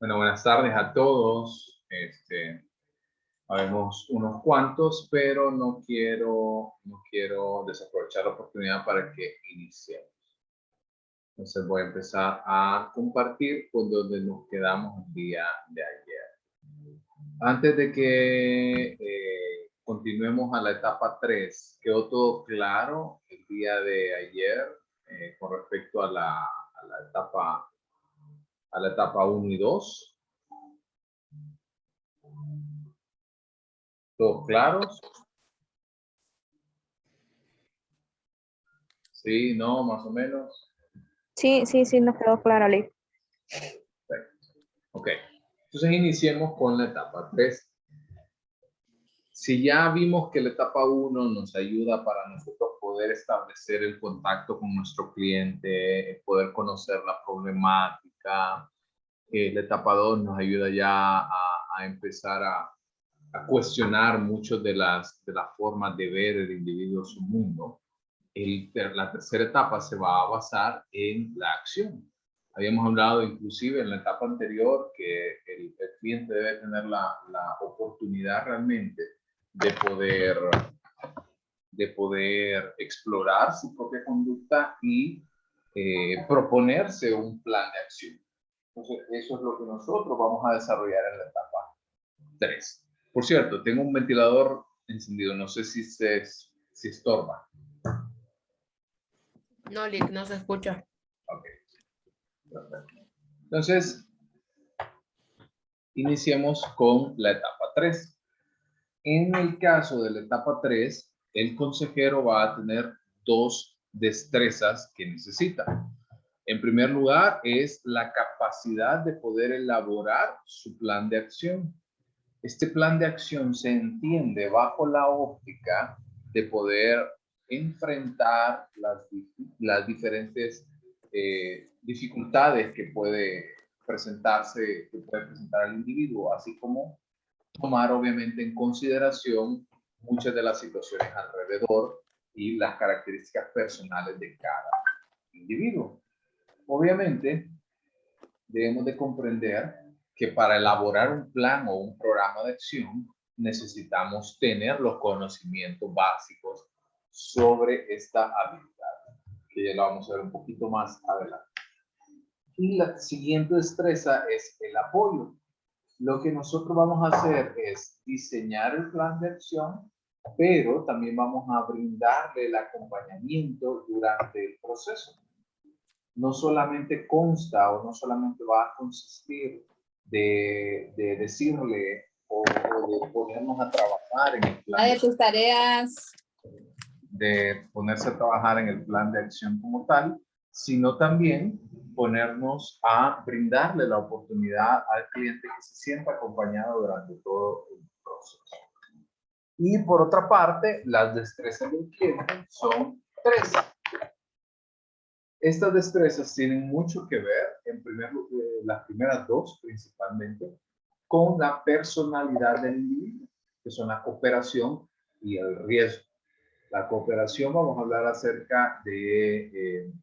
Bueno, buenas tardes a todos. Habemos unos cuantos, pero no quiero desaprovechar la oportunidad para que iniciemos. Entonces voy a empezar a compartir por donde nos quedamos el día de ayer. Antes de que continuemos a la etapa 3, ¿quedó todo claro el día de ayer con respecto a la etapa 1 y 2? ¿Todos claros? Sí, no, más o menos. Sí, nos quedó claro, Ali. Perfecto. Ok, entonces iniciemos con la etapa 3. Si ya vimos que la etapa 1 nos ayuda para nosotros poder establecer el contacto con nuestro cliente, poder conocer la problemática, la etapa 2 nos ayuda ya a empezar a cuestionar muchas de las formas de ver el individuo su mundo. La tercera etapa se va a basar en la acción. Habíamos hablado inclusive en la etapa anterior que el cliente debe tener la oportunidad realmente de poder explorar su propia conducta y proponerse un plan de acción. Entonces, eso es lo que nosotros vamos a desarrollar en la etapa 3. Por cierto, tengo un ventilador encendido, no sé si estorba. No, Lick, no se escucha. Ok. Perfecto. Entonces, iniciemos con la etapa 3. En el caso de la etapa 3, el consejero va a tener dos destrezas que necesita. En primer lugar, es la capacidad de poder elaborar su plan de acción. Este plan de acción se entiende bajo la óptica de poder enfrentar las diferentes dificultades que puede presentar el individuo, así como tomar obviamente en consideración muchas de las situaciones alrededor y las características personales de cada individuo. Obviamente, debemos de comprender que para elaborar un plan o un programa de acción necesitamos tener los conocimientos básicos sobre esta habilidad, que ya lo vamos a ver un poquito más adelante. Y la siguiente destreza es el apoyo. Lo que nosotros vamos a hacer es diseñar el plan de acción, pero también vamos a brindarle el acompañamiento durante el proceso. No solamente consta o no solamente va a consistir de decirle o de ponernos a trabajar en el plan De tus tareas. de ponerse a trabajar en el plan de acción como tal, sino también ponernos a brindarle la oportunidad al cliente que se sienta acompañado durante todo el proceso. Y por otra parte, las destrezas del cliente son 3. Estas destrezas tienen mucho que ver, las primeras 2 principalmente, con la personalidad del individuo, que son la cooperación y el riesgo. La cooperación, vamos a hablar acerca del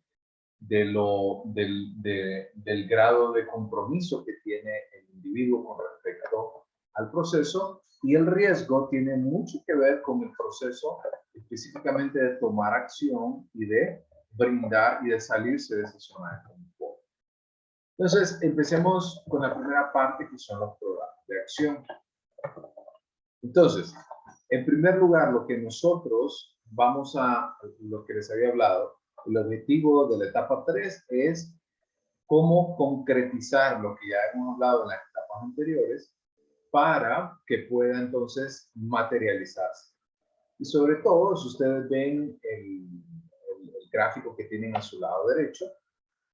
grado de compromiso que tiene el individuo con respecto al proceso, y el riesgo tiene mucho que ver con el proceso específicamente de tomar acción y de brindar y de salirse de esa zona de confort. Entonces, empecemos con la primera parte, que son los programas de acción. Entonces, en primer lugar, lo que les había hablado, el objetivo de la etapa 3 es cómo concretizar lo que ya hemos hablado en las etapas anteriores para que pueda entonces materializarse. Y sobre todo, si ustedes ven el gráfico que tienen a su lado derecho,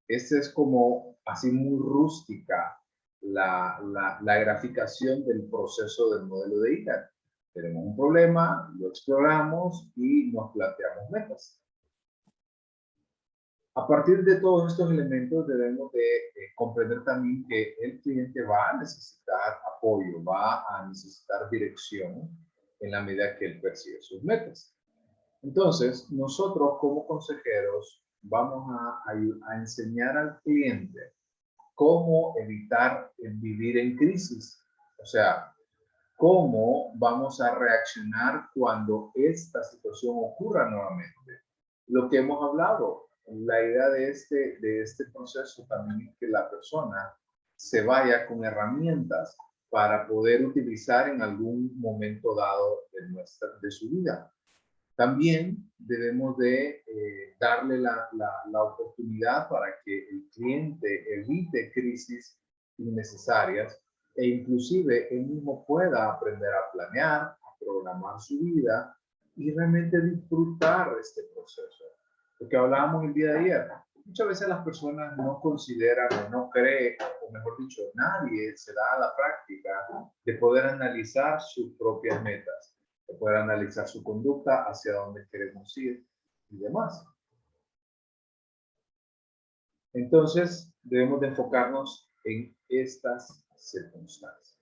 este es como así muy rústica la graficación del proceso del modelo de ICAR. Tenemos un problema, lo exploramos y nos planteamos metas. A partir de todos estos elementos debemos de comprender también que el cliente va a necesitar apoyo, va a necesitar dirección en la medida que él persigue sus metas. Entonces, nosotros como consejeros vamos a enseñar al cliente cómo evitar vivir en crisis. O sea, cómo vamos a reaccionar cuando esta situación ocurra nuevamente. Lo que hemos hablado, la idea de este proceso también es que la persona se vaya con herramientas para poder utilizar en algún momento dado de su vida. También debemos de darle la oportunidad para que el cliente evite crisis innecesarias e inclusive él mismo pueda aprender a planear, a programar su vida y realmente disfrutar este proceso. Lo que hablábamos el día de ayer, muchas veces las personas no consideran o no creen, o mejor dicho, nadie se da a la práctica de poder analizar sus propias metas, de poder analizar su conducta, hacia dónde queremos ir y demás. Entonces, debemos de enfocarnos en estas circunstancias.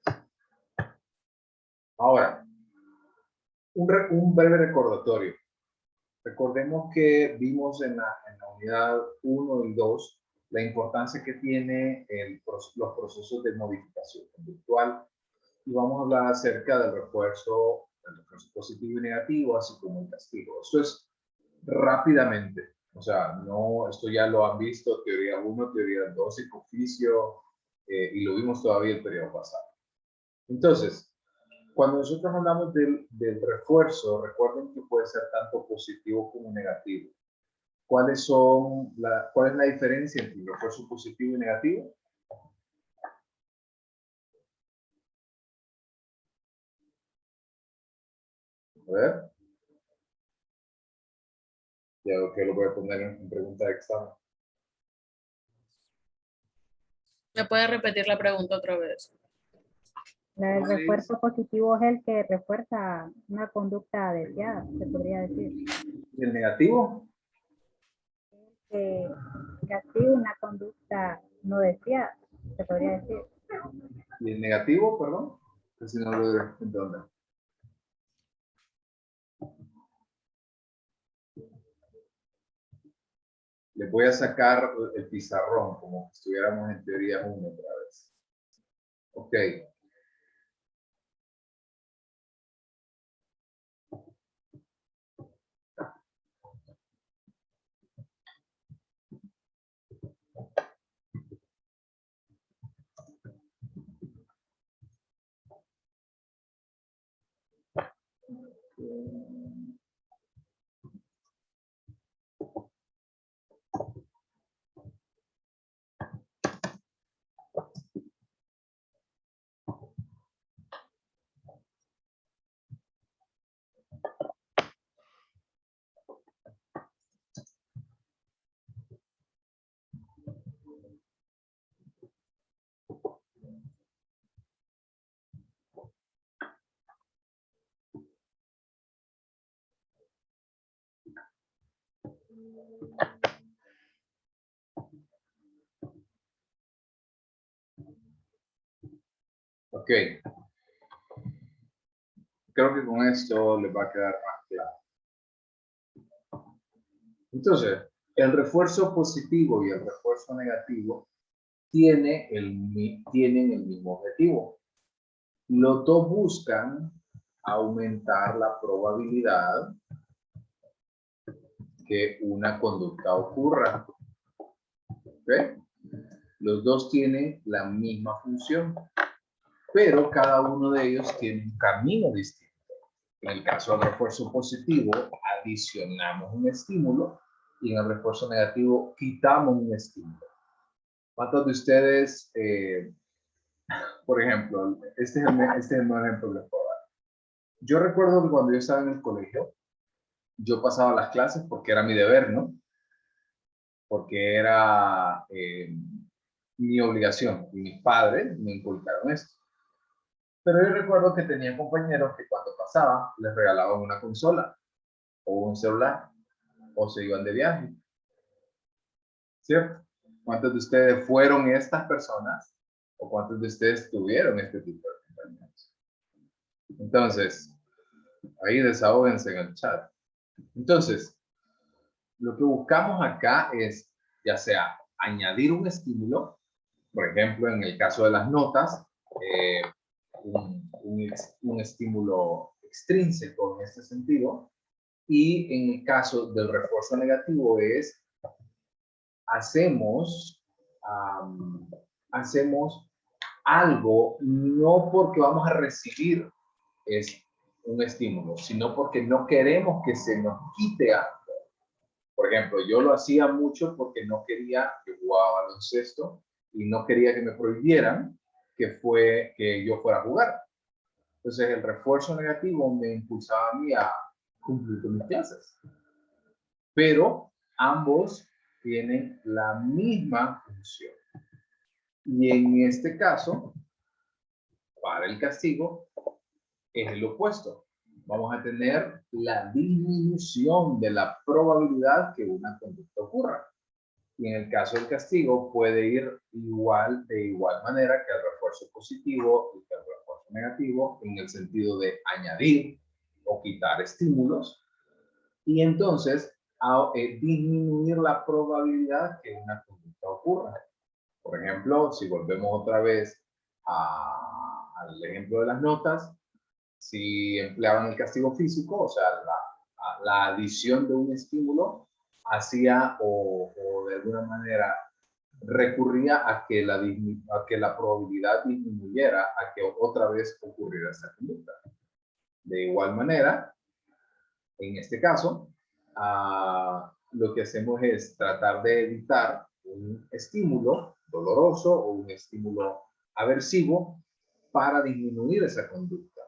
Ahora, un breve recordatorio. Recordemos que vimos en la unidad 1 y 2 la importancia que tiene los procesos de modificación conductual y vamos a hablar acerca del refuerzo positivo y negativo, así como el castigo. Esto es rápidamente, o sea, no, esto ya lo han visto, teoría 1, teoría 2, psicoficio, y lo vimos todavía el periodo pasado. Entonces, cuando nosotros hablamos del refuerzo, recuerden que puede ser tanto positivo como negativo. ¿Cuál es la diferencia entre el refuerzo positivo y negativo? A ver. Ya que lo voy a poner en pregunta de examen. ¿Me puede repetir la pregunta otra vez? El refuerzo positivo es el que refuerza una conducta deseada, se podría decir. ¿Y el negativo? Castiga una conducta no deseada, se podría decir. ¿Y el negativo, perdón? Que si no lo entiendo. Les voy a sacar el pizarrón, como si estuviéramos en teoría 1 otra vez. Ok. Ok. Creo que con esto les va a quedar más claro. Entonces, el refuerzo positivo y el refuerzo negativo tienen el mismo objetivo. Los dos buscan aumentar la probabilidad que una conducta ocurra. ¿Okay? Los dos tienen la misma función, pero cada uno de ellos tiene un camino distinto. En el caso del refuerzo positivo, adicionamos un estímulo y en el refuerzo negativo, quitamos un estímulo. ¿Cuántos de ustedes, por ejemplo, este es el nuevo ejemplo que les puedo dar? Yo recuerdo que cuando yo estaba en el colegio, yo pasaba las clases porque era mi deber, ¿no? Porque era mi obligación. Y mis padres me inculcaron esto. Pero yo recuerdo que tenía compañeros que cuando pasaban les regalaban una consola o un celular o se iban de viaje. ¿Cierto? ¿Cuántos de ustedes fueron estas personas o cuántos de ustedes tuvieron este tipo de compañeros? Entonces, ahí desahóguense en el chat. Entonces, lo que buscamos acá es ya sea añadir un estímulo Por ejemplo, en el caso de las notas, un estímulo extrínseco en este sentido. Y en el caso del refuerzo negativo es, hacemos algo no porque vamos a recibir un estímulo, sino porque no queremos que se nos quite algo. Por ejemplo, yo lo hacía mucho porque no quería, yo jugaba baloncesto y no quería que me prohibieran que yo fuera a jugar. Entonces el refuerzo negativo me impulsaba a mí a cumplir con mis clases. Pero ambos tienen la misma función. Y en este caso, para el castigo, es el opuesto. Vamos a tener la disminución de la probabilidad que una conducta ocurra. Y en el caso del castigo puede ir de igual manera que el refuerzo positivo y que el refuerzo negativo, en el sentido de añadir o quitar estímulos. Y entonces disminuir la probabilidad que una conducta ocurra. Por ejemplo, si volvemos otra vez al ejemplo de las notas, si empleaban el castigo físico, o sea, la adición de un estímulo, hacía o de alguna manera recurría a que la probabilidad disminuyera, a que otra vez ocurriera esa conducta. De igual manera, en este caso, lo que hacemos es tratar de evitar un estímulo doloroso o un estímulo aversivo para disminuir esa conducta.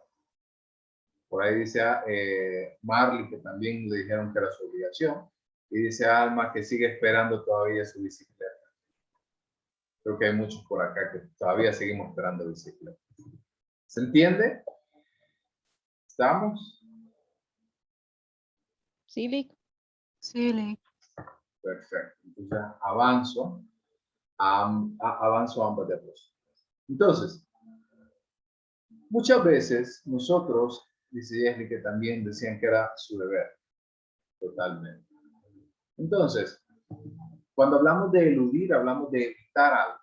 Por ahí dice Marley, que también le dijeron que era su obligación, y dice Alma que sigue esperando todavía su bicicleta. Creo que hay muchos por acá que todavía seguimos esperando bicicleta. ¿Se entiende? ¿Estamos? Sí, Lick. Sí, Lick. Perfecto. Entonces avanzo a ambas diapositivas. Entonces, muchas veces nosotros, dice Jesly que también decían que era su deber. Totalmente. Entonces, cuando hablamos de eludir, hablamos de evitar algo.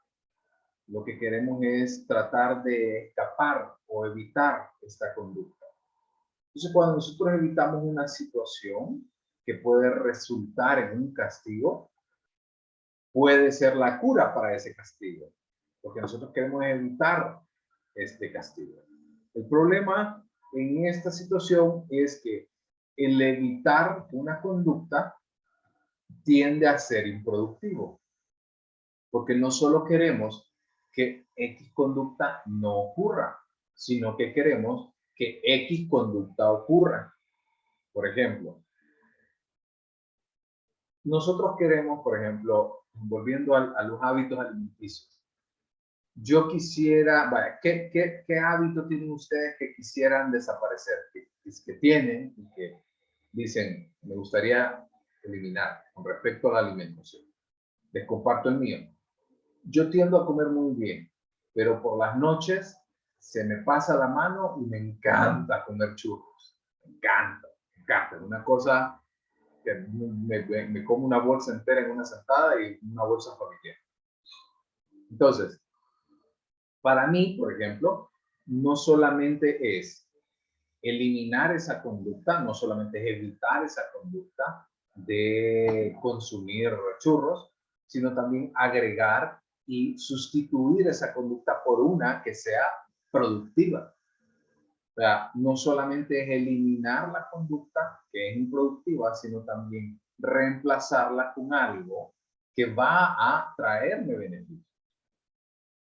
Lo que queremos es tratar de escapar o evitar esta conducta. Entonces, cuando nosotros evitamos una situación que puede resultar en un castigo, puede ser la cura para ese castigo, porque nosotros queremos evitar este castigo. El problema en esta situación es que el evitar una conducta tiende a ser improductivo, porque no solo queremos que X conducta no ocurra, sino que queremos que X conducta ocurra. Por ejemplo, nosotros queremos, por ejemplo, volviendo a los hábitos alimenticios, yo quisiera, vaya, ¿qué hábito tienen ustedes que quisieran desaparecer? Que tienen y que dicen, me gustaría eliminar con respecto a la alimentación. Les comparto el mío. Yo tiendo a comer muy bien, pero por las noches se me pasa la mano y me encanta comer churros. Me encanta, me encanta. Es una cosa que me como una bolsa entera en una sentada y una bolsa familiar. Entonces, para mí, por ejemplo, no solamente es eliminar esa conducta, no solamente es evitar esa conducta de consumir churros, sino también agregar y sustituir esa conducta por una que sea productiva. O sea, no solamente es eliminar la conducta que es improductiva, sino también reemplazarla con algo que va a traerme beneficios.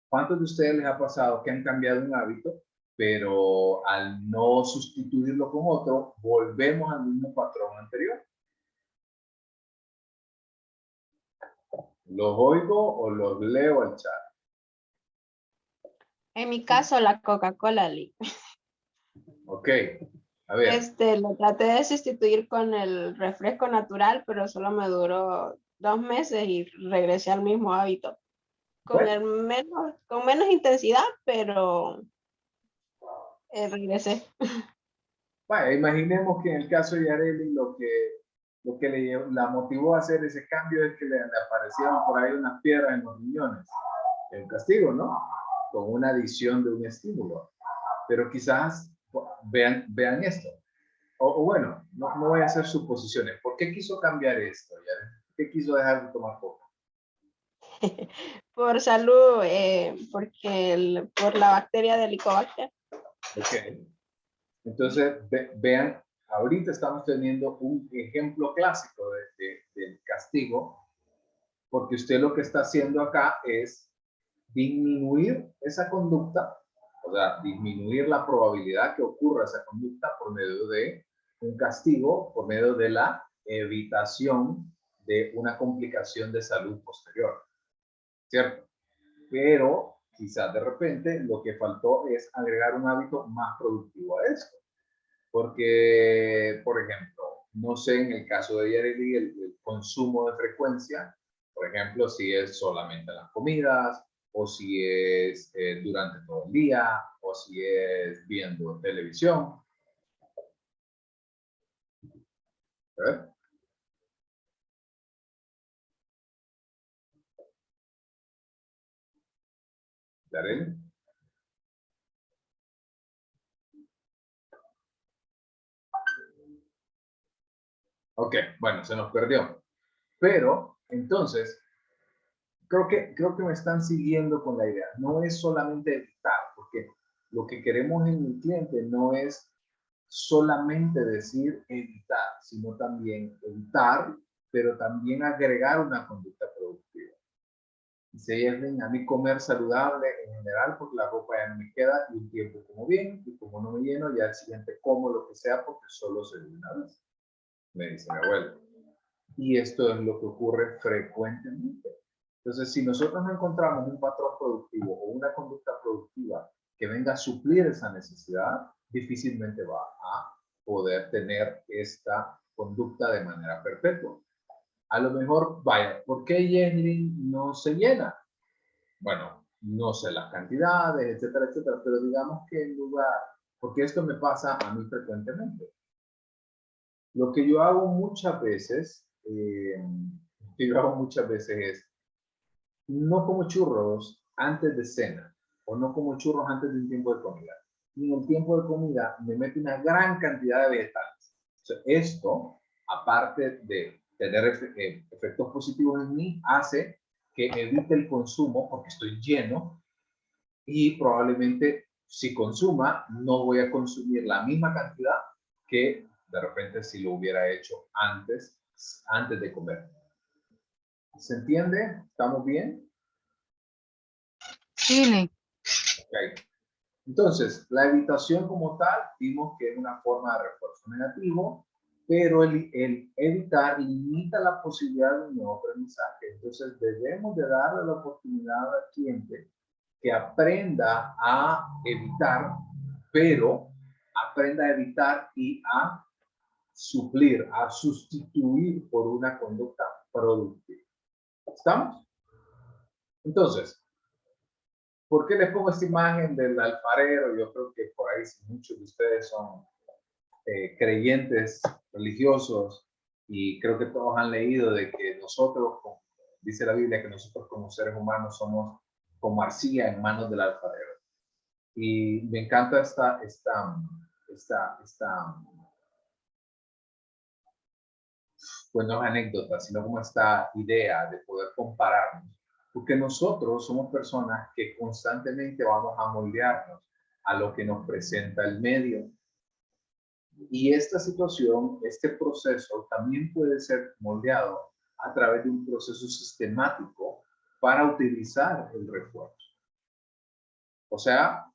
¿Cuántos de ustedes les ha pasado que han cambiado un hábito, pero al no sustituirlo con otro, volvemos al mismo patrón anterior? ¿Los oigo o los leo al chat? En mi caso, la Coca-Cola, Lick. Ok, a ver. Lo traté de sustituir con el refresco natural, pero solo me duró 2 meses y regresé al mismo hábito. Con menos intensidad, pero regresé. Bueno, imaginemos que en el caso de Yareli lo que la motivó a hacer ese cambio es que le aparecieron por ahí unas piedras en los riñones. un castigo, ¿no? Con una adición de un estímulo. Pero quizás vean esto. O bueno, no voy a hacer suposiciones. ¿Por qué quiso cambiar esto? ¿Por qué quiso dejar de tomar coca? Por salud, porque por la bacteria del Helicobacter. Ok. Entonces, vean, ahorita estamos teniendo un ejemplo clásico del castigo, porque usted lo que está haciendo acá es disminuir esa conducta, o sea, disminuir la probabilidad que ocurra esa conducta por medio de un castigo, por medio de la evitación de una complicación de salud posterior, ¿cierto? Pero quizás de repente lo que faltó es agregar un hábito más productivo a esto. Porque, por ejemplo, no sé en el caso de Yareli el consumo de frecuencia, por ejemplo, si es solamente en las comidas, o si es durante todo el día, o si es viendo televisión. ¿Verdad? Yareli. Ok, bueno, se nos perdió. Pero, entonces, creo que me están siguiendo con la idea. No es solamente evitar, porque lo que queremos en el cliente no es solamente decir evitar, sino también evitar, pero también agregar una conducta productiva. Dice Evelyn, a mí comer saludable en general, porque la ropa ya no me queda y un tiempo como bien, y como no me lleno, ya el siguiente como lo que sea, porque solo se ve una vez, me dice mi abuela. Y esto es lo que ocurre frecuentemente. Entonces, si nosotros no encontramos un patrón productivo o una conducta productiva que venga a suplir esa necesidad, difícilmente va a poder tener esta conducta de manera perpetua. A lo mejor, vaya, ¿por qué Jenny no se llena? Bueno, no sé las cantidades, etcétera, etcétera, pero digamos que en lugar, porque esto me pasa a mí frecuentemente. Lo que yo hago muchas veces, es, no como churros antes de cena, o no como churros antes de un tiempo de comida. Y en el tiempo de comida me meto una gran cantidad de vegetales. O sea, esto, aparte de tener efectos positivos en mí, hace que evite el consumo porque estoy lleno y probablemente si consuma, no voy a consumir la misma cantidad que de repente si lo hubiera hecho antes de comer. ¿Se entiende? ¿Estamos bien? Sí, Okay. Entonces, la evitación como tal, vimos que es una forma de refuerzo negativo, pero el evitar limita la posibilidad de un nuevo aprendizaje. Entonces, debemos de darle la oportunidad al cliente que aprenda a evitar, pero aprenda a evitar y a suplir, a sustituir por una conducta productiva. ¿Estamos? Entonces, ¿por qué les pongo esta imagen del alfarero? Yo creo que por ahí muchos de ustedes son creyentes religiosos y creo que todos han leído de que nosotros, dice la Biblia, que nosotros como seres humanos somos como arcilla en manos del alfarero. Y me encanta pues no es anécdota, sino como esta idea de poder compararnos. Porque nosotros somos personas que constantemente vamos a moldearnos a lo que nos presenta el medio. Y esta situación, este proceso también puede ser moldeado a través de un proceso sistemático para utilizar el refuerzo. O sea,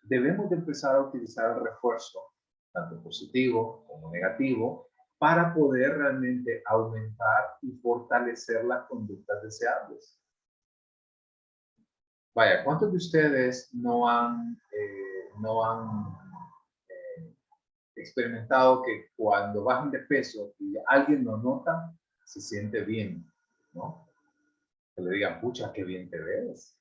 debemos de empezar a utilizar el refuerzo, tanto positivo como negativo, para poder realmente aumentar y fortalecer las conductas deseables. Vaya, ¿cuántos de ustedes no han experimentado que cuando bajan de peso y alguien lo nota, se siente bien, ¿no? Que le digan, pucha, qué bien te ves.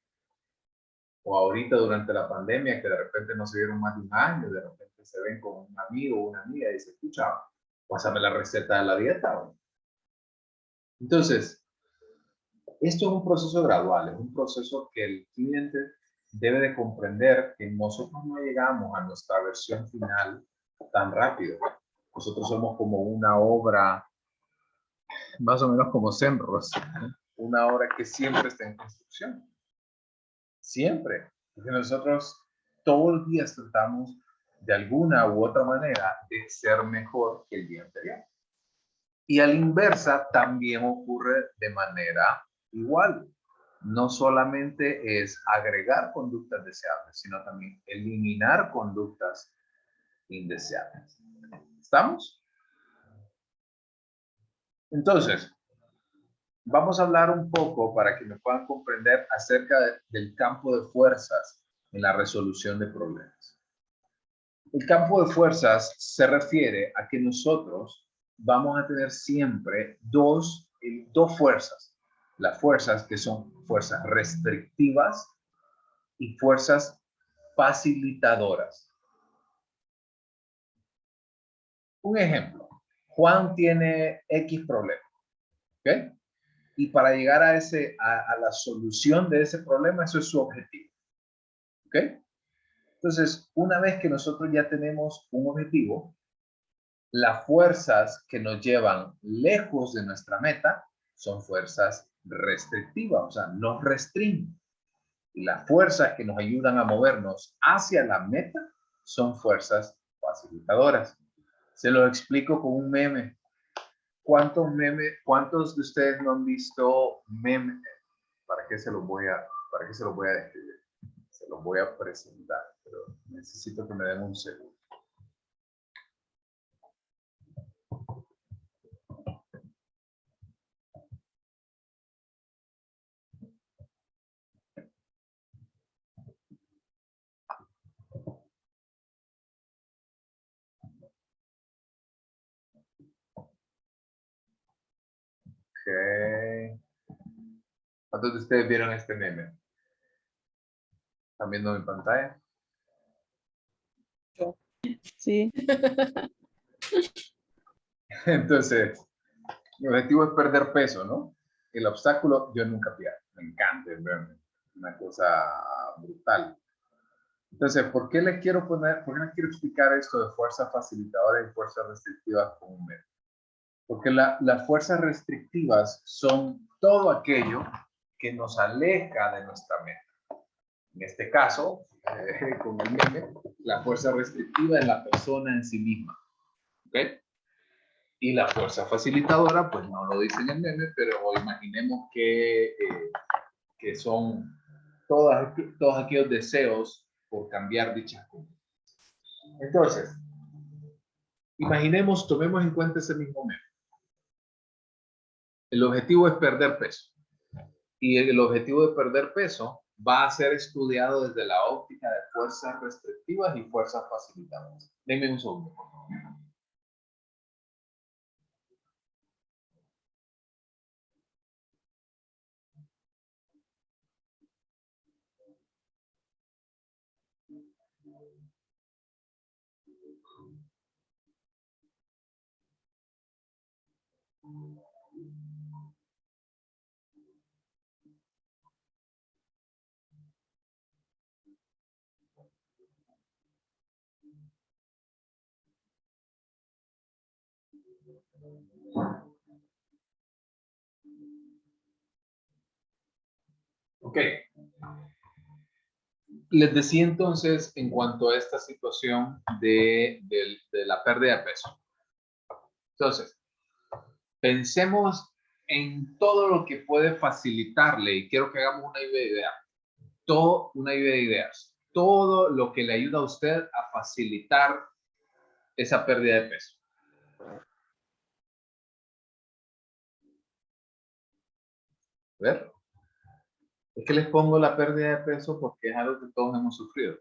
O ahorita durante la pandemia, que de repente no se vieron más de un año, de repente se ven con un amigo o una amiga y dice, escucha, pásame la receta de la dieta. Entonces, Esto es un proceso gradual, es un proceso que el cliente debe de comprender que nosotros no llegamos a nuestra versión final tan rápido. Nosotros somos como una obra, más o menos como Semros, una obra que siempre está en construcción. Siempre. Porque nosotros todos los días tratamos de alguna u otra manera de ser mejor que el día anterior. Y a la inversa también ocurre de manera igual. No solamente es agregar conductas deseables, sino también eliminar conductas indeseables. ¿Estamos? Entonces, vamos a hablar un poco para que me puedan comprender acerca del campo de fuerzas en la resolución de problemas. El campo de fuerzas se refiere a que nosotros vamos a tener siempre dos fuerzas. Las fuerzas que son fuerzas restrictivas y fuerzas facilitadoras. Un ejemplo, Juan tiene X problema, ¿ok? Y para llegar a la solución de ese problema, eso es su objetivo, ¿ok? Entonces, una vez que nosotros ya tenemos un objetivo, las fuerzas que nos llevan lejos de nuestra meta son fuerzas restrictivas, o sea, nos restringen. Y las fuerzas que nos ayudan a movernos hacia la meta son fuerzas facilitadoras. Se lo explico con un meme. ¿Cuántos de ustedes no han visto memes? ¿Para qué se los voy a describir? Se los voy a presentar, pero necesito que me den un segundo. Ok. ¿Cuántos de ustedes vieron este meme? ¿Están viendo mi pantalla? Sí. Entonces, mi objetivo es perder peso, ¿no? El obstáculo yo nunca pierdo. Me encanta el meme. Una cosa brutal. Entonces, ¿por qué les quiero explicar esto de fuerzas facilitadoras y fuerzas restrictivas con un meme? Porque las fuerzas restrictivas son todo aquello que nos aleja de nuestra meta. En este caso, con el meme, la fuerza restrictiva es la persona en sí misma. ¿Ok? Y la fuerza facilitadora, pues no lo dice en el meme, pero imaginemos que son todos aquellos deseos por cambiar dichas cosas. Entonces, tomemos en cuenta ese mismo meme. El objetivo es perder peso. Y el objetivo de perder peso va a ser estudiado desde la óptica de fuerzas restrictivas y fuerzas facilitadoras. Denme un segundo, por favor. Ok. Les decía entonces en cuanto a esta situación de la pérdida de peso. Entonces, pensemos en todo lo que puede facilitarle, y quiero que hagamos una idea. Una lluvia de ideas. Todo lo que le ayuda a usted a facilitar esa pérdida de peso. A ver. Es que les pongo la pérdida de peso porque es algo que todos hemos sufrido.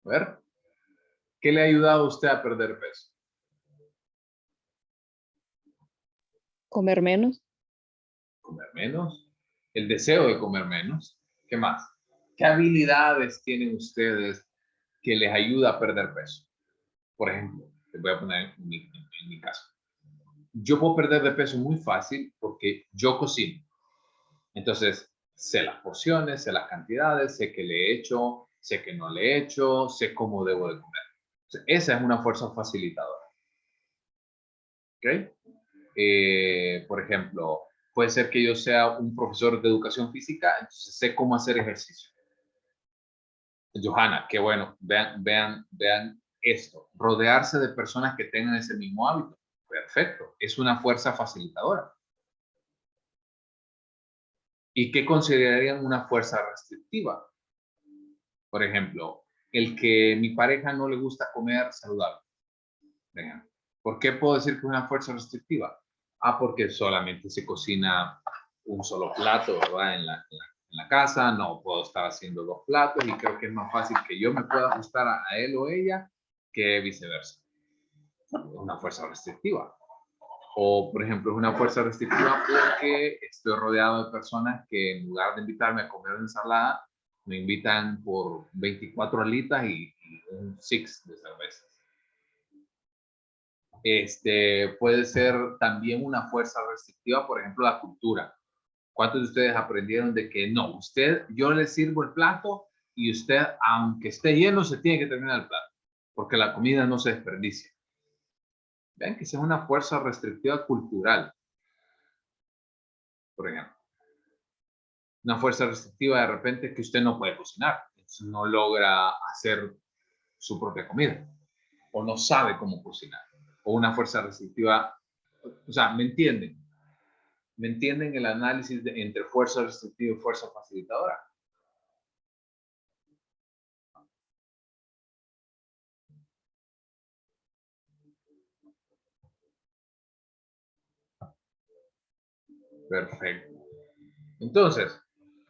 A ver. ¿Qué le ha ayudado a usted a perder peso? Comer menos. Comer menos. El deseo de comer menos. ¿Qué más? ¿Qué habilidades tienen ustedes que les ayuda a perder peso? Por ejemplo, les voy a poner en mi caso. Yo puedo perder de peso muy fácil porque yo cocino. Entonces, sé las porciones, sé las cantidades, sé qué le he hecho, sé que no le he hecho, sé cómo debo de comer. Entonces, esa es una fuerza facilitadora. ¿Ok? Por ejemplo, puede ser que yo sea un profesor de educación física, entonces sé cómo hacer ejercicio. Johanna, qué bueno, vean esto. Rodearse de personas que tengan ese mismo hábito. Perfecto, es una fuerza facilitadora. ¿Y qué considerarían una fuerza restrictiva? Por ejemplo, el que mi pareja no le gusta comer saludable. Venga, ¿por qué puedo decir que es una fuerza restrictiva? Ah, porque solamente se cocina un solo plato, ¿verdad? En la casa, no puedo estar haciendo 2 platos y creo que es más fácil que yo me pueda ajustar a él o ella que viceversa. Es una fuerza restrictiva. O, por ejemplo, es una fuerza restrictiva porque estoy rodeado de personas que en lugar de invitarme a comer ensalada, me invitan por 24 alitas y un six de cervezas. Puede ser también una fuerza restrictiva, por ejemplo, la cultura. ¿Cuántos de ustedes aprendieron de que no, yo le sirvo el plato y usted, aunque esté lleno, se tiene que terminar el plato, porque la comida no se desperdicia? Vean que esa es una fuerza restrictiva cultural, por ejemplo. Una fuerza restrictiva de repente es que usted no puede cocinar, no logra hacer su propia comida, o no sabe cómo cocinar, o una fuerza restrictiva, o sea, ¿me entienden? ¿Me entienden el análisis entre fuerza restrictiva y fuerza facilitadora? Perfecto. Entonces,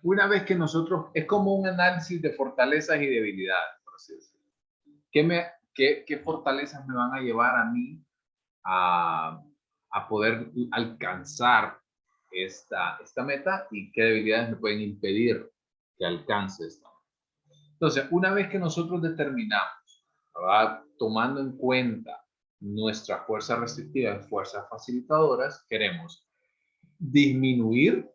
una vez que nosotros, es como un análisis de fortalezas y debilidades, por así decirlo. ¿Qué fortalezas me van a llevar a mí a poder alcanzar esta meta y qué debilidades me pueden impedir que alcance esta meta? Entonces, una vez que nosotros determinamos, ¿verdad? Tomando en cuenta nuestras fuerzas restrictivas y fuerzas facilitadoras, queremos disminuir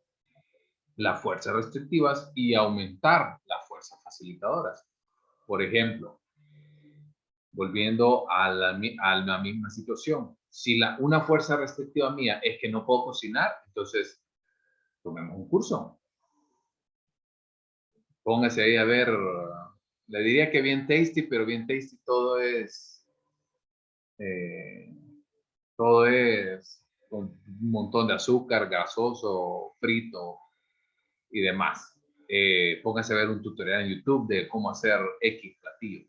las fuerzas restrictivas y aumentar las fuerzas facilitadoras. Por ejemplo, volviendo a la misma situación, si una fuerza restrictiva mía es que no puedo cocinar, entonces tomemos un curso. Póngase ahí a ver, le diría que bien tasty, pero bien tasty eh, todo es con un montón de azúcar, gasoso, frito y demás. Póngase a ver un tutorial en YouTube de cómo hacer X platillo.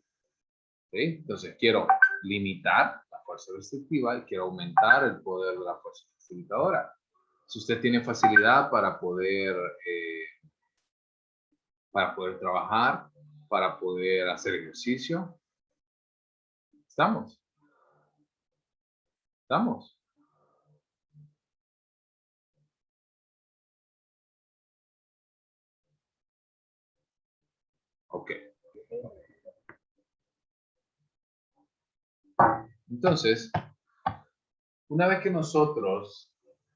¿Sí? Entonces quiero limitar la fuerza restrictiva y quiero aumentar el poder de la fuerza facilitadora. Si usted tiene facilidad para poder trabajar, para poder hacer ejercicio, estamos. Ok. Entonces, una vez que nosotros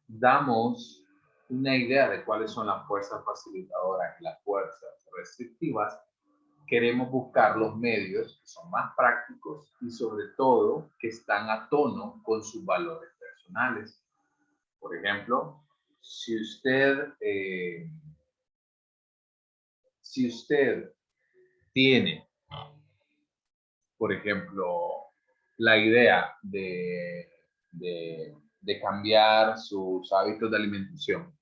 damos una idea de cuáles son las fuerzas facilitadoras y las fuerzas restrictivas, queremos buscar los medios que son más prácticos y sobre todo que están a tono con sus valores personales. Por ejemplo, si usted tiene, por ejemplo, la idea de cambiar sus hábitos de alimentación,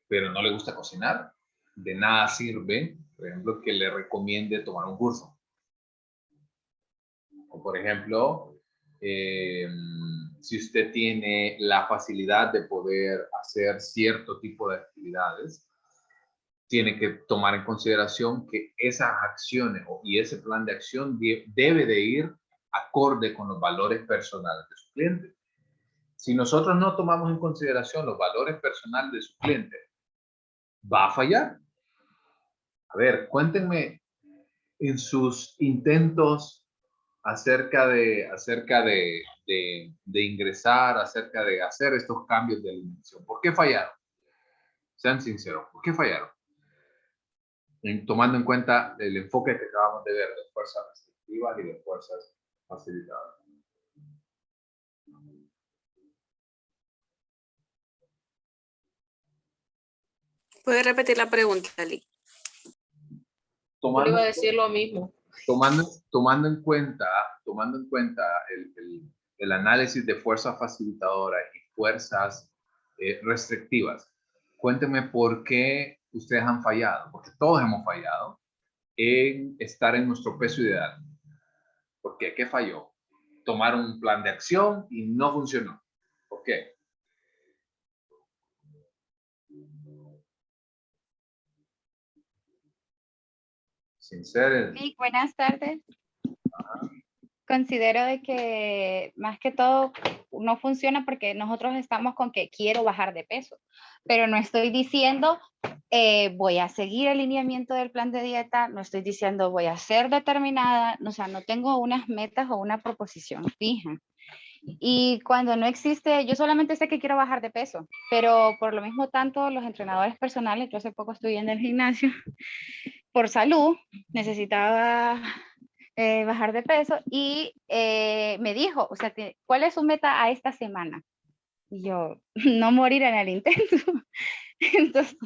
pero no le gusta cocinar, de nada sirve, por ejemplo, que le recomiende tomar un curso. O por ejemplo, si usted tiene la facilidad de poder hacer cierto tipo de actividades, tiene que tomar en consideración que esas acciones y ese plan de acción debe de ir acorde con los valores personales de su cliente. Si nosotros no tomamos en consideración los valores personales de su cliente, va a fallar. A ver, cuéntenme en sus intentos acerca de ingresar, acerca de hacer estos cambios de alimentación. ¿Por qué fallaron? Sean sinceros. ¿Por qué fallaron? Tomando en cuenta el enfoque que acabamos de ver de fuerzas restrictivas y de fuerzas facilitadoras. ¿Puede repetir la pregunta, Ali? Yo le iba a decir lo mismo. Tomando en cuenta el análisis de fuerzas facilitadoras y fuerzas restrictivas, cuéntenme por qué ustedes han fallado, porque todos hemos fallado en estar en nuestro peso ideal. ¿Por qué? ¿Qué falló? Tomar un plan de acción y no funcionó. ¿Por qué? Sincero. Sí, buenas tardes. Considero de que más que todo no funciona porque nosotros estamos con que quiero bajar de peso, pero no estoy diciendo voy a seguir el lineamiento del plan de dieta, no estoy diciendo voy a ser determinada, o sea, no tengo unas metas o una proposición fija. Y cuando no existe, yo solamente sé que quiero bajar de peso, pero por lo mismo tanto los entrenadores personales, yo hace poco estuve en el gimnasio por salud, necesitaba bajar de peso y me dijo, o sea, ¿cuál es su meta a esta semana? Y yo, no morir en el intento. Entonces,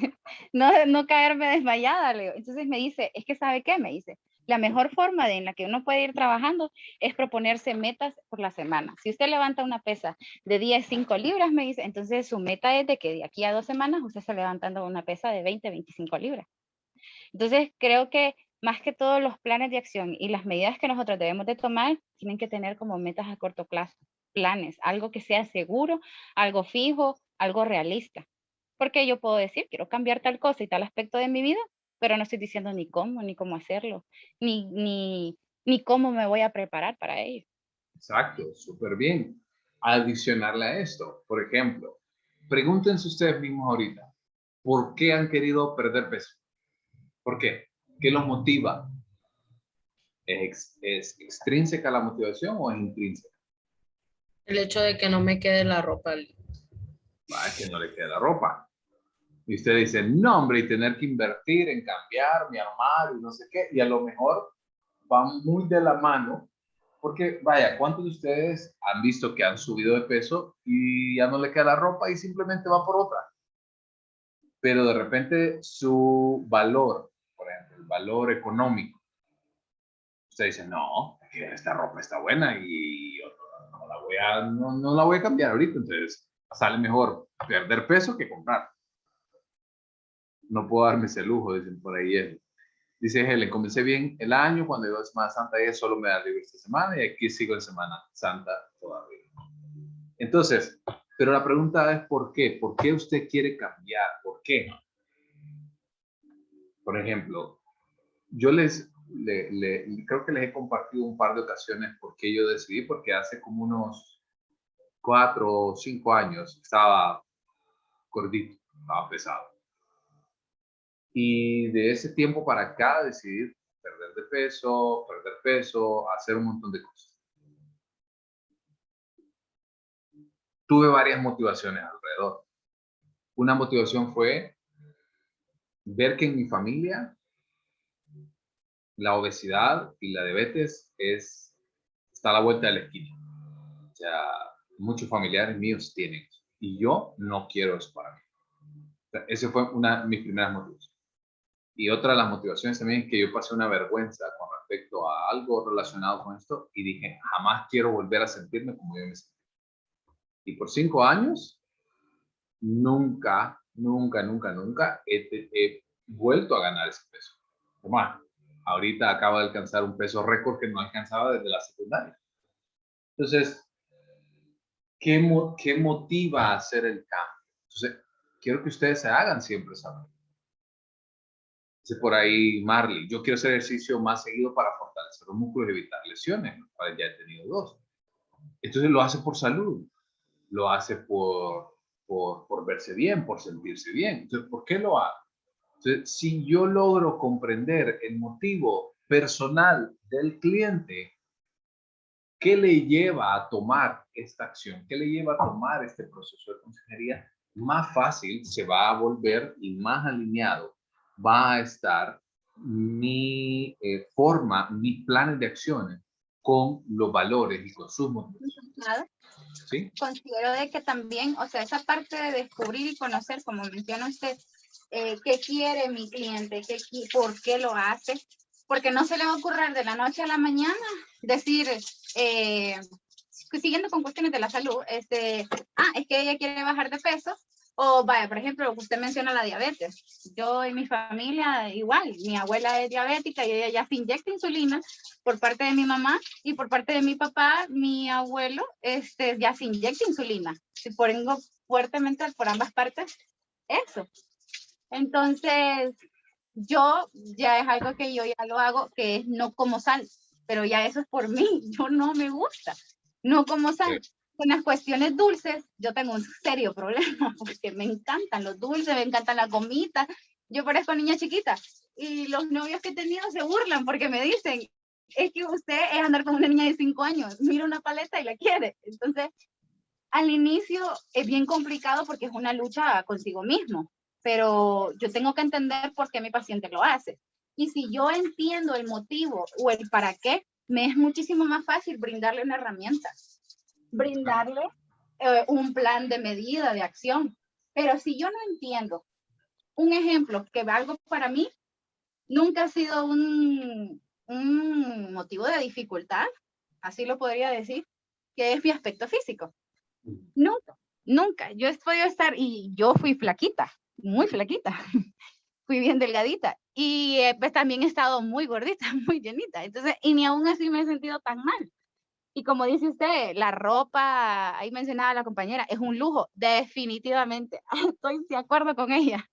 no caerme desmayada, Leo. Entonces me dice, es que ¿sabe qué? Me dice, la mejor forma en la que uno puede ir trabajando es proponerse metas por la semana. Si usted levanta una pesa de 10, 5 libras, me dice, entonces su meta es de que de aquí a 2 semanas usted está levantando una pesa de 20, 25 libras. Entonces, creo que más que todos los planes de acción y las medidas que nosotros debemos de tomar, tienen que tener como metas a corto plazo, planes, algo que sea seguro, algo fijo, algo realista. Porque yo puedo decir, quiero cambiar tal cosa y tal aspecto de mi vida, pero no estoy diciendo ni cómo hacerlo, ni cómo me voy a preparar para ello. Exacto, súper bien. Adicionarle a esto, por ejemplo, pregúntense ustedes mismos ahorita, ¿por qué han querido perder peso? ¿Por qué? ¿Qué los motiva? ¿Es extrínseca la motivación o es intrínseca? El hecho de que no me quede la ropa. Es que no le queda la ropa. Y usted dice, no, hombre, y tener que invertir en cambiar mi armario y no sé qué, y a lo mejor van muy de la mano, porque vaya, ¿cuántos de ustedes han visto que han subido de peso y ya no le queda la ropa y simplemente va por otra? Pero de repente su valor, por ejemplo, el valor económico, usted dice, no, es que esta ropa está buena y yo no la voy a cambiar ahorita, entonces sale mejor perder peso que comprar. No puedo darme ese lujo, dicen por ahí. Dice Helen, comencé bien el año, cuando iba a Semana Santa, ella solo me da libre esta semana y aquí sigo en Semana Santa todavía. Entonces, pero la pregunta es ¿por qué? ¿Por qué usted quiere cambiar? ¿Por qué? Por ejemplo, yo creo que les he compartido un par de ocasiones por qué yo decidí, porque hace como unos 4 o 5 años estaba gordito, estaba pesado. Y de ese tiempo para acá decidí perder peso, hacer un montón de cosas. Tuve varias motivaciones alrededor. Una motivación fue ver que en mi familia la obesidad y la diabetes está a la vuelta de la esquina. O sea, muchos familiares míos tienen eso. Y yo no quiero eso para mí. O sea, esa fue una de mis primeras motivaciones. Y otra de las motivaciones también es que yo pasé una vergüenza con respecto a algo relacionado con esto y dije, jamás quiero volver a sentirme como yo me sentí. Y por 5 años, nunca he vuelto a ganar ese peso. Más, ahorita acabo de alcanzar un peso récord que no alcanzaba desde la secundaria. Entonces, ¿qué motiva a hacer el cambio? Entonces, quiero que ustedes se hagan siempre saber. Dice por ahí Marley, yo quiero hacer ejercicio más seguido para fortalecer los músculos y evitar lesiones, los cuales ya he tenido 2. Entonces lo hace por salud, lo hace por verse bien, por sentirse bien. Entonces, ¿por qué lo hago? Entonces, si yo logro comprender el motivo personal del cliente, ¿qué le lleva a tomar esta acción? ¿Qué le lleva a tomar este proceso de consejería? más fácil se va a volver y más alineado va a estar mi forma, mis planes de acciones con los valores y con sus motivaciones. Nada. ¿Sí? Considero de que también, o sea, esa parte de descubrir y conocer, como menciona usted, qué quiere mi cliente, por qué lo hace, porque no se le va a ocurrir de la noche a la mañana decir, siguiendo con cuestiones de la salud, es que ella quiere bajar de peso, o vaya, por ejemplo, usted menciona la diabetes. Yo y mi familia igual, mi abuela es diabética y ella ya se inyecta insulina por parte de mi mamá, y por parte de mi papá, mi abuelo, ya se inyecta insulina. Si pongo fuertemente por ambas partes, eso. Entonces, yo ya es algo que yo ya lo hago, que es no como sal, pero ya eso es por mí, yo no me gusta, no como sal. Con las cuestiones dulces, yo tengo un serio problema, porque me encantan los dulces, me encantan las gomitas, yo parezco niña chiquita, y los novios que he tenido se burlan porque me dicen, es que usted es andar con una niña de 5 años, mira una paleta y la quiere. Entonces, al inicio es bien complicado porque es una lucha consigo mismo, pero yo tengo que entender por qué mi paciente lo hace. Y si yo entiendo el motivo o el para qué, me es muchísimo más fácil brindarle una herramienta, brindarle un plan de medida, de acción. Pero si yo no entiendo, un ejemplo que valgo para mí, nunca ha sido un motivo de dificultad, así lo podría decir, que es mi aspecto físico. Nunca, nunca. Yo he podido estar, y yo fui flaquita, muy flaquita, fui bien delgadita, y pues también he estado muy gordita, muy llenita, entonces, y ni aún así me he sentido tan mal. Y como dice usted, la ropa, ahí mencionaba la compañera, es un lujo, definitivamente, estoy de acuerdo con ella,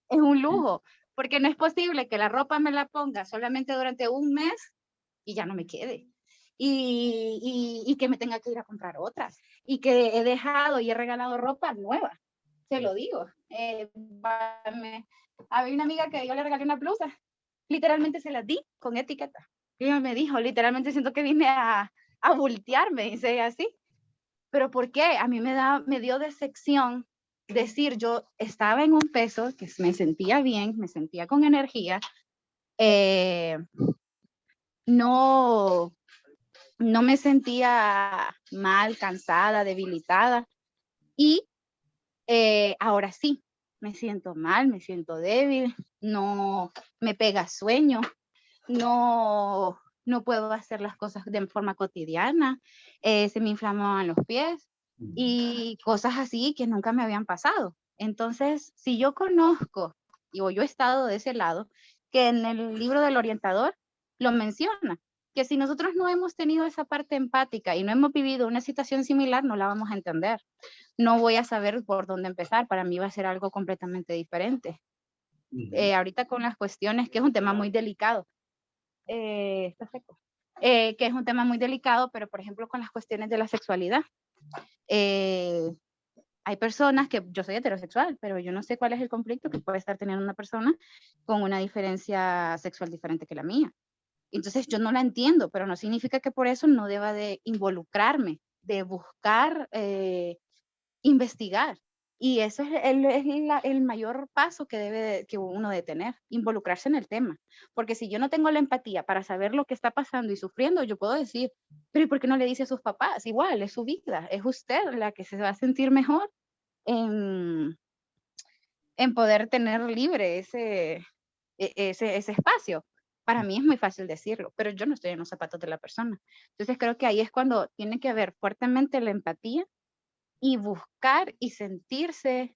es un lujo, porque no es posible que la ropa me la ponga solamente durante un mes y ya no me quede. Y que me tenga que ir a comprar otras. Y que he dejado y he regalado ropa nueva. Se lo digo. Había una amiga que yo le regalé una blusa. Literalmente se la di con etiqueta. Y ella me dijo, literalmente siento que vine a voltearme, dice así. ¿Pero por qué? A mí me dio decepción decir, yo estaba en un peso que me sentía bien, me sentía con energía, no me sentía mal, cansada, debilitada, y ahora sí, me siento mal, me siento débil, no me pega sueño, no puedo hacer las cosas de forma cotidiana, se me inflamaban los pies y cosas así que nunca me habían pasado. Entonces, si yo conozco, o yo he estado de ese lado, que en el libro del orientador lo menciona, que si nosotros no hemos tenido esa parte empática y no hemos vivido una situación similar, no la vamos a entender. No voy a saber por dónde empezar, para mí va a ser algo completamente diferente. Ahorita con las cuestiones, que es un tema muy delicado, está seco, que es un tema muy delicado, pero por ejemplo con las cuestiones de la sexualidad. Hay personas que, yo soy heterosexual, pero yo no sé cuál es el conflicto que puede estar teniendo una persona con una diferencia sexual diferente que la mía. Entonces yo no la entiendo, pero no significa que por eso no deba de involucrarme, de buscar, investigar. Y eso es el mayor paso que que uno debe tener, involucrarse en el tema. Porque si yo no tengo la empatía para saber lo que está pasando y sufriendo, yo puedo decir, pero ¿y por qué no le dice a sus papás? Igual, es su vida, es usted la que se va a sentir mejor en poder tener libre ese espacio. Para mí es muy fácil decirlo, pero yo no estoy en los zapatos de la persona. Entonces creo que ahí es cuando tiene que haber fuertemente la empatía y buscar y sentirse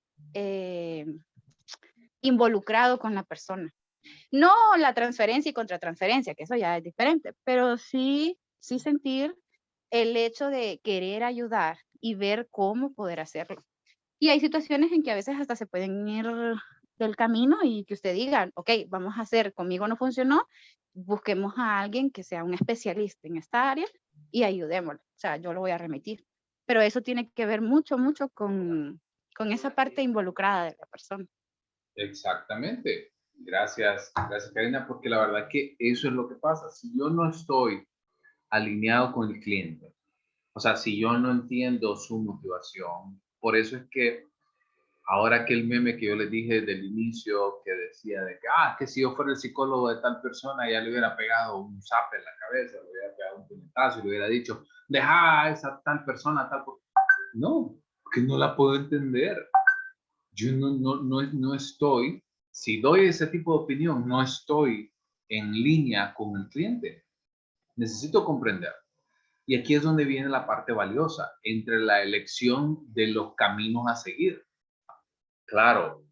involucrado con la persona. No la transferencia y contratransferencia, que eso ya es diferente, pero sí sentir el hecho de querer ayudar y ver cómo poder hacerlo. Y hay situaciones en que a veces hasta se pueden ir del camino y que usted diga, ok, vamos a hacer, conmigo no funcionó, busquemos a alguien que sea un especialista en esta área y ayudémoslo. O sea, yo lo voy a remitir. Pero eso tiene que ver mucho con esa parte involucrada de la persona. Exactamente. Gracias, gracias Karina, porque la verdad que eso es lo que pasa. Si yo no estoy alineado con el cliente, o sea, si yo no entiendo su motivación, por eso es que Ahora que el meme que yo les dije desde el inicio, que decía de que si yo fuera el psicólogo de tal persona, ya le hubiera pegado un zape en la cabeza, le hubiera pegado un puñetazo y le hubiera dicho, deja a esa tal persona, No, que no la puedo entender. Yo no estoy, si doy ese tipo de opinión, no estoy en línea con el cliente. Necesito comprender. Y aquí es donde viene la parte valiosa, entre la elección de los caminos a seguir. Claro,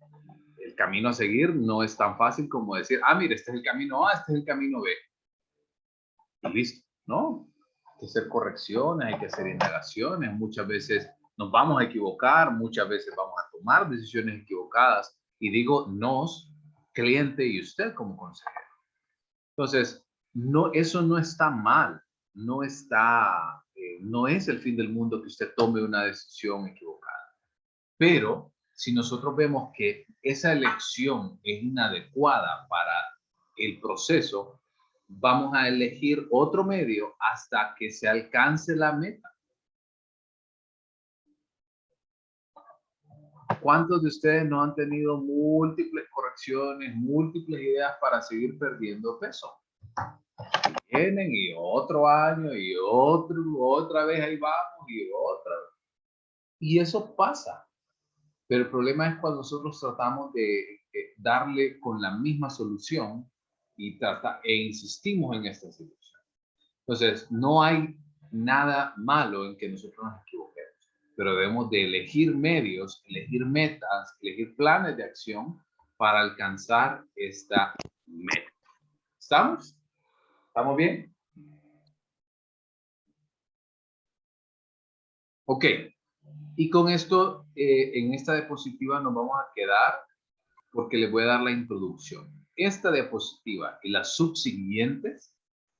el camino a seguir no es tan fácil como decir, mire, este es el camino A, este es el camino B. Y listo, ¿no? Hay que hacer correcciones, hay que hacer indagaciones, muchas veces nos vamos a equivocar, muchas veces vamos a tomar decisiones equivocadas. Y digo nos, cliente y usted como consejero. Entonces, no, eso no está mal, no está, no es el fin del mundo que usted tome una decisión equivocada. Pero si nosotros vemos que esa elección es inadecuada para el proceso, vamos a elegir otro medio hasta que se alcance la meta. ¿Cuántos de ustedes no han tenido múltiples correcciones, múltiples ideas para seguir perdiendo peso? Vienen y otro año y otra vez ahí vamos y otra vez. Y eso pasa. Pero el problema es cuando nosotros tratamos de darle con la misma solución e insistimos en esta solución. Entonces, no hay nada malo en que nosotros nos equivoquemos, pero debemos de elegir medios, elegir metas, elegir planes de acción para alcanzar esta meta. ¿Estamos? ¿Estamos bien? Ok. Y con esto, en esta diapositiva nos vamos a quedar porque les voy a dar la introducción. Esta diapositiva y las subsiguientes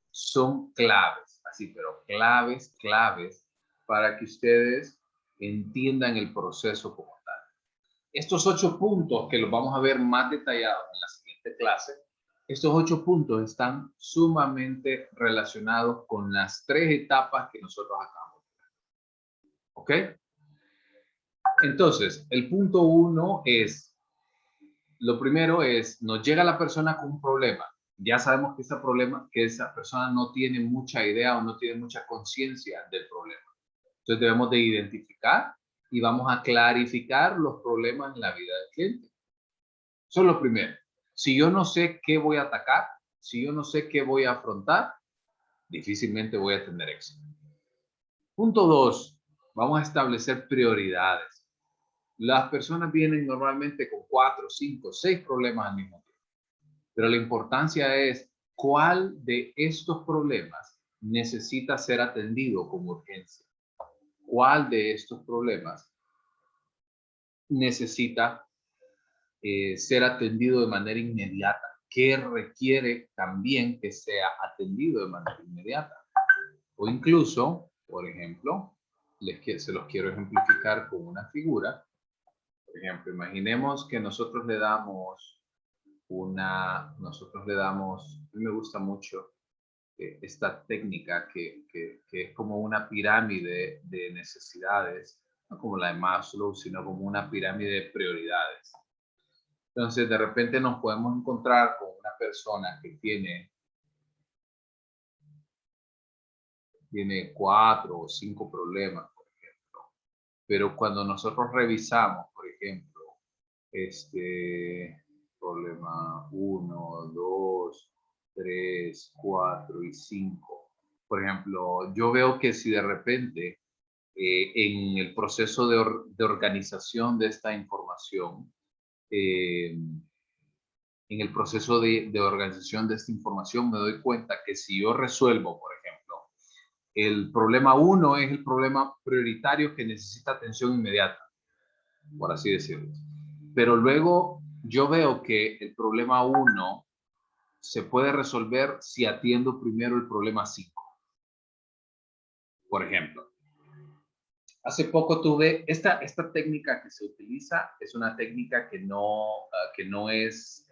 son claves, así, pero claves para que ustedes entiendan el proceso como tal. Estos 8 puntos que los vamos a ver más detallados en la siguiente clase, estos 8 puntos están sumamente relacionados con las 3 etapas que nosotros acabamos de ver. ¿Ok? Entonces, el punto 1 es, lo primero es, nos llega la persona con un problema. Ya sabemos que esa persona no tiene mucha idea o no tiene mucha conciencia del problema. Entonces debemos de identificar y vamos a clarificar los problemas en la vida del cliente. Eso es lo primero. Si yo no sé qué voy a atacar, si yo no sé qué voy a afrontar, difícilmente voy a tener éxito. Punto 2, vamos a establecer prioridades. Las personas vienen normalmente con 4, 5, 6 problemas al mismo tiempo. Pero la importancia es cuál de estos problemas necesita ser atendido con urgencia. ¿Cuál de estos problemas necesita ser atendido de manera inmediata? ¿Qué requiere también que sea atendido de manera inmediata? O incluso, por ejemplo, se los quiero ejemplificar con una figura. Por ejemplo, imaginemos que nosotros le damos a mí me gusta mucho esta técnica que es como una pirámide de necesidades, no como la de Maslow, sino como una pirámide de prioridades. Entonces, de repente nos podemos encontrar con una persona que tiene 4 o 5 problemas, por ejemplo. Pero cuando nosotros revisamos, por ejemplo, problema 1, 2, 3, 4 y 5. Por ejemplo, yo veo que si de repente en el proceso de organización de esta información, en el proceso de organización de esta información me doy cuenta que si yo resuelvo, por ejemplo, el problema 1 es el problema prioritario que necesita atención inmediata, por así decirlo. Pero luego yo veo que el problema 1 se puede resolver si atiendo primero el problema 5. Por ejemplo, hace poco tuve esta técnica que se utiliza, es una técnica que no es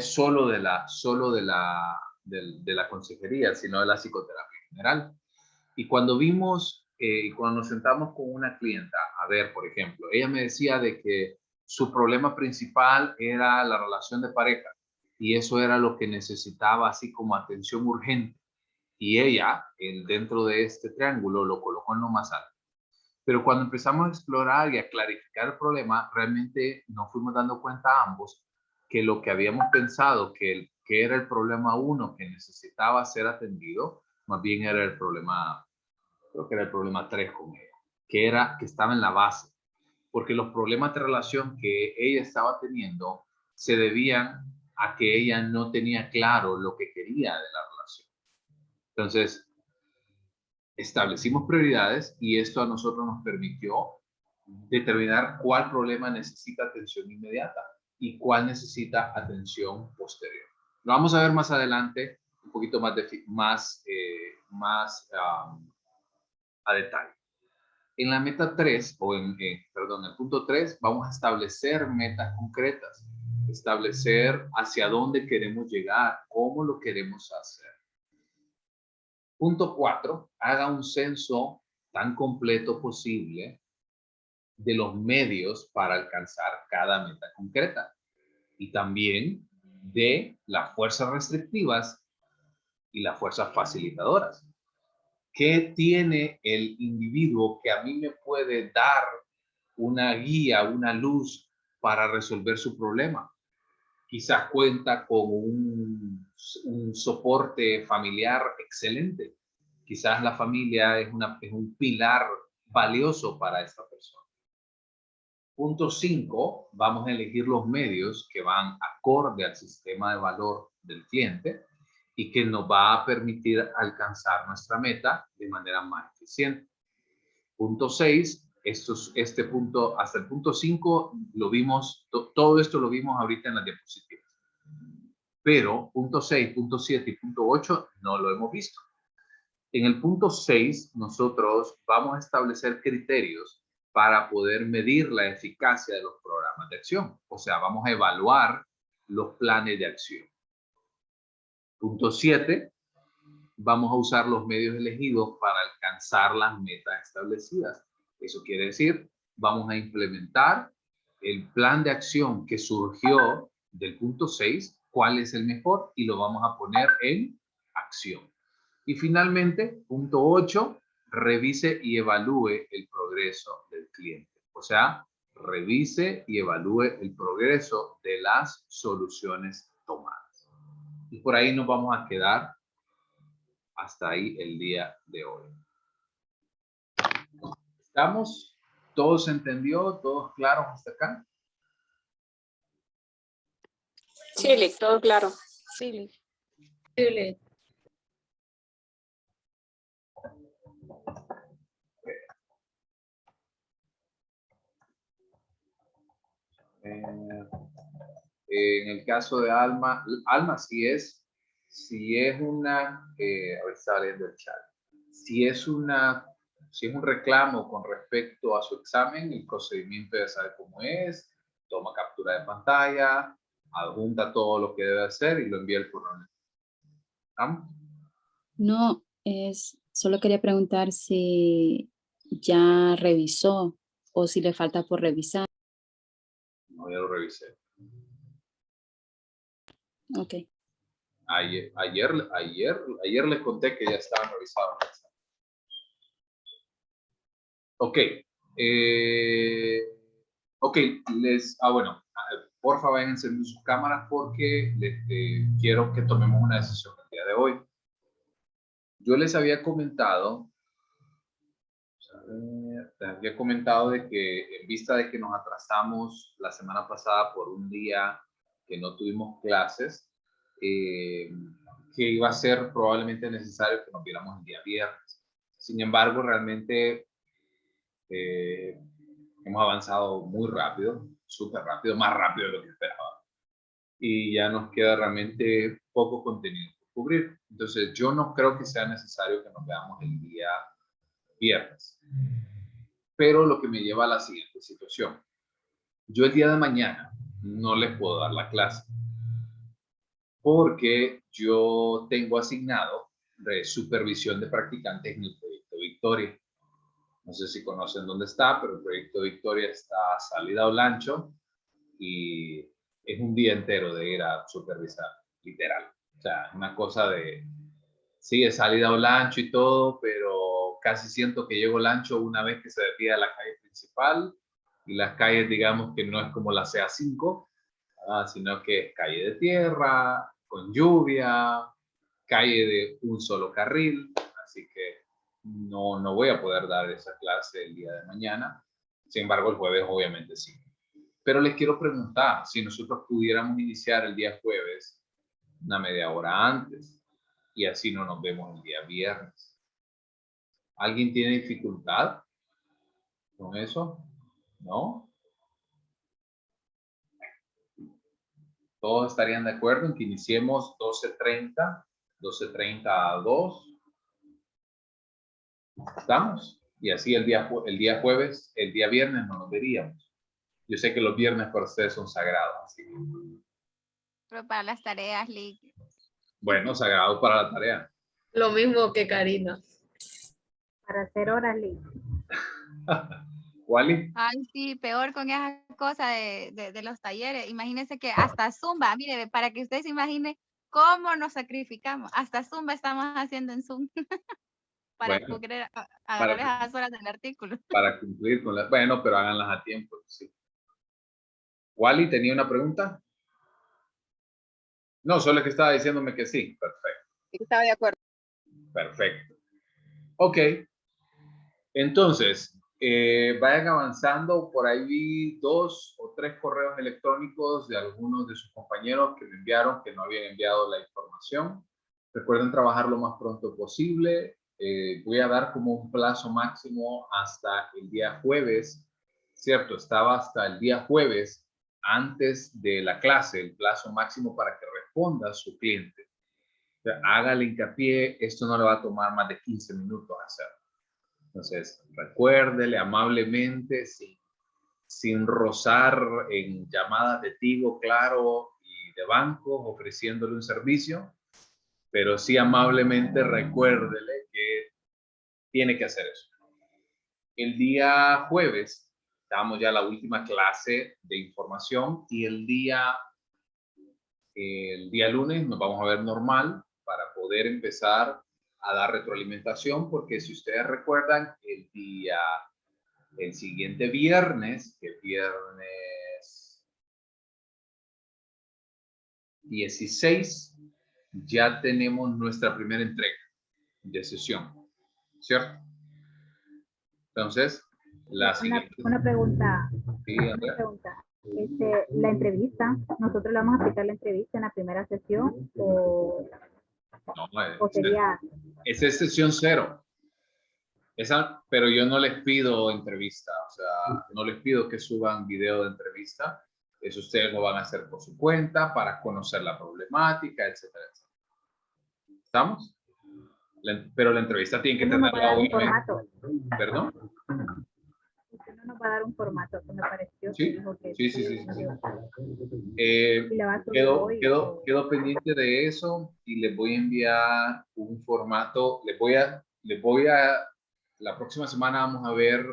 solo de la consejería, sino de la psicoterapia en general. Y cuando vimos cuando nos sentamos con una clienta, a ver, por ejemplo, ella me decía de que su problema principal era la relación de pareja y eso era lo que necesitaba así como atención urgente. Y ella, dentro de este triángulo, lo colocó en lo más alto. Pero cuando empezamos a explorar y a clarificar el problema, realmente nos fuimos dando cuenta ambos que lo que habíamos pensado que era el problema 1 que necesitaba ser atendido, más bien era el problema, creo que era el problema 3 con ella, que estaba en la base. Porque los problemas de relación que ella estaba teniendo se debían a que ella no tenía claro lo que quería de la relación. Entonces, establecimos prioridades y esto a nosotros nos permitió determinar cuál problema necesita atención inmediata y cuál necesita atención posterior. Lo vamos a ver más adelante, un poquito más a detalle. En la meta 3, perdón, el punto 3, vamos a establecer metas concretas, establecer hacia dónde queremos llegar, cómo lo queremos hacer. Punto 4, haga un censo tan completo posible de los medios para alcanzar cada meta concreta y también de las fuerzas restrictivas y las fuerzas facilitadoras. ¿Qué tiene el individuo que a mí me puede dar una guía, una luz para resolver su problema? Quizás cuenta con un soporte familiar excelente. Quizás la familia es un pilar valioso para esta persona. Punto 5, vamos a elegir los medios que van acorde al sistema de valor del cliente y que nos va a permitir alcanzar nuestra meta de manera más eficiente. Punto 6, este punto, hasta el punto 5 lo vimos, todo esto lo vimos ahorita en las diapositivas. Pero punto 6, punto 7 y punto 8 no lo hemos visto. En el punto 6, nosotros vamos a establecer criterios para poder medir la eficacia de los programas de acción. O sea, vamos a evaluar los planes de acción. Punto 7, vamos a usar los medios elegidos para alcanzar las metas establecidas. Eso quiere decir, vamos a implementar el plan de acción que surgió del punto 6, cuál es el mejor, y lo vamos a poner en acción. Y finalmente, punto 8, revise y evalúe el progreso del cliente. O sea, revise y evalúe el progreso de las soluciones tomadas. Y por ahí nos vamos a quedar hasta ahí el día de hoy. ¿Estamos? ¿Todos entendió? ¿Todos claros hasta acá? Sí, Lick, todo claro. Sí, Lick. Sí, Lick. En el caso de Alma, si es una, a ver, está leyendo el chat, si es un reclamo con respecto a su examen, el procedimiento ya sabe cómo es, toma captura de pantalla, adjunta todo lo que debe hacer y lo envía al correo. ¿Ah? No, solo quería preguntar si ya revisó o si le falta por revisar. No, ya lo revisé. Ok. Ayer les conté que ya estaban revisados. Ok. Ok, bueno, porfa vayan encendiendo sus cámaras porque quiero que tomemos una decisión el día de hoy. Yo les había comentado, de que en vista de que nos atrasamos la semana pasada por un día que no tuvimos clases, que iba a ser probablemente necesario que nos viéramos el día viernes. Sin embargo, realmente hemos avanzado muy rápido, súper rápido, más rápido de lo que esperaba. Y ya nos queda realmente poco contenido por cubrir. Entonces, yo no creo que sea necesario que nos veamos el día viernes. Pero lo que me lleva a la siguiente situación. Yo el día de mañana no les puedo dar la clase porque yo tengo asignado de supervisión de practicantes en el proyecto Victoria. No sé si conocen dónde está, pero el proyecto Victoria está salida a Olancho y es un día entero de ir a supervisar, literal. O sea, una cosa de, sí, es salida a Olancho y todo, pero casi siento que llego a Olancho una vez que se despide la calle principal y las calles, digamos que no es como la CA5, sino que es calle de tierra, con lluvia, calle de un solo carril, así que no voy a poder dar esa clase el día de mañana. Sin embargo, el jueves obviamente sí. Pero les quiero preguntar, si nosotros pudiéramos iniciar el día jueves una media hora antes y así no nos vemos el día viernes. ¿Alguien tiene dificultad con eso? ¿No? ¿Todos estarían de acuerdo en que iniciemos 12:30 a 2? ¿Estamos? Y así el día jueves, el día viernes no nos veríamos. Yo sé que los viernes para ustedes son sagrados. Así que, Pero para las tareas, Lick. bueno, sagrado para la tarea. Lo mismo que Karina. Para hacer horas, Lick. ¿Wally? Ay, sí, peor con esa cosa de los talleres. Imagínense que hasta Zumba, mire, para que ustedes se imaginen cómo nos sacrificamos. Hasta Zumba estamos haciendo en Zoom para Bueno, poder agarrar para- esas horas del artículo. para cumplir con las... Bueno, pero háganlas a tiempo. Sí. ¿Wally tenía una pregunta? No, solo que estaba diciéndome que sí. Perfecto. Estaba de acuerdo. Perfecto. Ok. Entonces, vayan avanzando. Por ahí vi 2 o 3 correos electrónicos de algunos de sus compañeros que me enviaron que no habían enviado la información. Recuerden trabajar lo más pronto posible. Voy a dar como un plazo máximo hasta el día jueves. Cierto, estaba hasta el día jueves antes de la clase, el plazo máximo para que responda su cliente. O sea, hágale hincapié, esto no le va a tomar más de 15 minutos hacerlo. Entonces, recuérdele amablemente, sin rozar en llamadas de Tigo, Claro y de banco, ofreciéndole un servicio, pero sí amablemente recuérdele que tiene que hacer eso. El día jueves, damos ya la última clase de información y el día lunes nos vamos a ver normal para poder empezar a dar retroalimentación, porque si ustedes recuerdan, el siguiente viernes, que viernes 16, ya tenemos nuestra primera entrega de sesión, ¿cierto? Entonces, la siguiente... Una pregunta. Sí, Una Andrea. pregunta. La entrevista, ¿nosotros le vamos a aplicar la entrevista en la primera sesión o No, sería? esa es sesión 0. Pero yo no les pido entrevista, o sea, no les pido que suban video de entrevista. Eso ustedes lo van a hacer por su cuenta para conocer la problemática, etcétera, etcétera. ¿Estamos? Pero la entrevista tiene que Usted no nos va a tenerla dar un obviamente. formato. ¿Perdón? Usted no nos va a dar un formato que me pareció Sí, que dijo que sí. nos iba a dar. Eh, Y la va a subir quedo, hoy, quedo, o- quedo pendiente de eso y les voy a enviar un formato. La próxima semana vamos a ver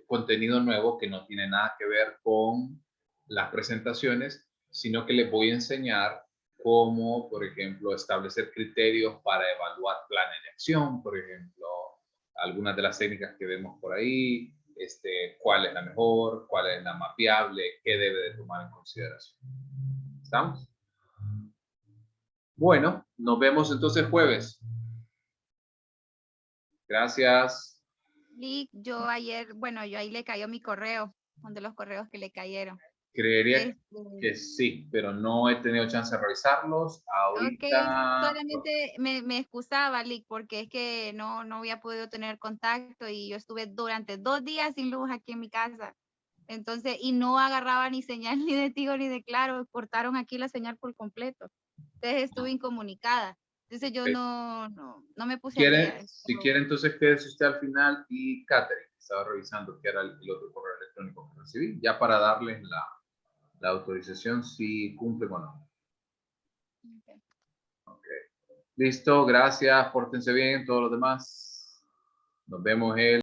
contenido nuevo que no tiene nada que ver con las presentaciones, sino que les voy a enseñar cómo, por ejemplo, establecer criterios para evaluar planes de acción, por ejemplo, algunas de las técnicas que vemos por ahí, cuál es la mejor, cuál es la más viable, qué debe de tomar en consideración. ¿Estamos? Bueno, nos vemos entonces jueves. Gracias. Lick, yo ayer, bueno, yo ahí le cayó mi correo, uno de los correos que le cayeron. Creería Este, que sí, pero no he tenido chance de revisarlos. Ok, Ahorita, solamente me excusaba, Lick, porque es que no había podido tener contacto y yo estuve durante 2 días sin luz aquí en mi casa. Entonces, y no agarraba ni señal ni de Tigo ni de Claro, cortaron aquí la señal por completo. Entonces estuve incomunicada. Entonces yo no me puse al día. si quiere, entonces quédese usted al final y Catherine, estaba revisando qué era el otro correo electrónico que recibí, ya para darles la autorización si cumple o no. Okay. Listo, gracias, pórtense bien, todos los demás. Nos vemos el